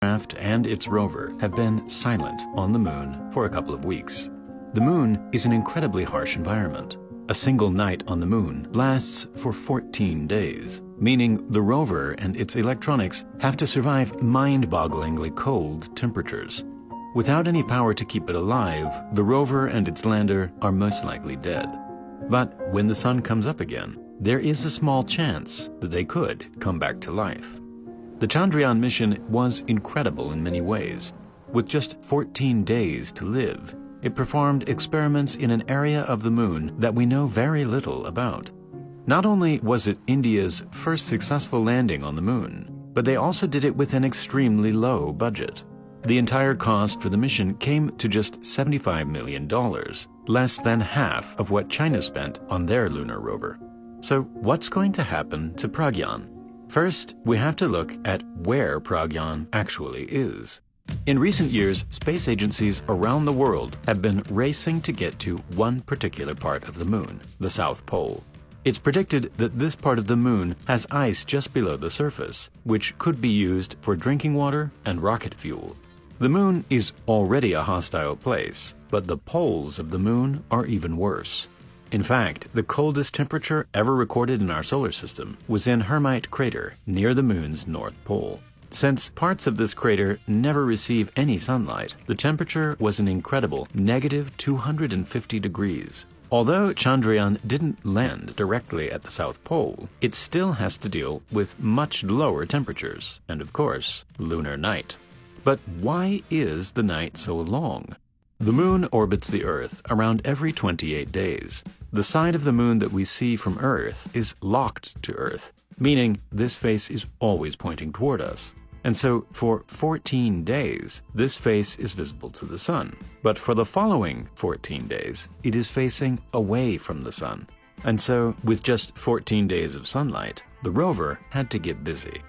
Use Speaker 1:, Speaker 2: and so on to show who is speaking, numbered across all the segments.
Speaker 1: Craft and its rover have been silent on the moon for a couple of weeks. The moon is an incredibly harsh environment. A single night on the moon lasts for 14 days, meaning the rover and its electronics have to survive mind-bogglingly cold temperatures. Without any power to keep it alive, the rover and its lander are most likely dead. But when the sun comes up again, there is a small chance that they could come back to life. The Chandrayaan mission was incredible in many ways. With just 14 days to live, it performed experiments in an area of the moon that we know very little about. Not only was it India's first successful landing on the moon, but they also did it with an extremely low budget. The entire cost for the mission came to just $75 million, less than half of what China spent on their lunar rover. So what's going to happen to Pragyan? First, we have to look at where Pragyan actually is. In recent years, space agencies around the world have been racing to get to one particular part of the moon, the South Pole. It's predicted that this part of the moon has ice just below the surface, which could be used for drinking water and rocket fuel. The moon is already a hostile place, but the poles of the moon are even worse. In fact, the coldest temperature ever recorded in our solar system was in Hermite Crater near the moon's north pole. Since parts of this crater never receive any sunlight, the temperature was an incredible -250 degrees. Although Chandrayaan didn't land directly at the South Pole, it still has to deal with much lower temperatures and, of course, lunar night. But why is the night so long? The moon orbits the Earth around every 28 days. The side of the moon that we see from Earth is locked to Earth, meaning this face is always pointing toward us. And so, for 14 days, this face is visible to the sun. But for the following 14 days, it is facing away from the sun. And so, with just 14 days of sunlight, the rover had to get busy.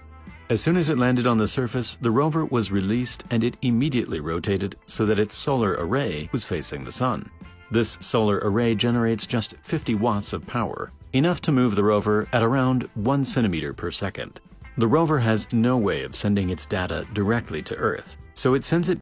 Speaker 1: As soon as it landed on the surface, the rover was released and it immediately rotated so that its solar array was facing the sun. This solar array generates just 50 watts of power, enough to move the rover at around 1 centimeter per second. The rover has no way of sending its data directly to Earth, so it sends it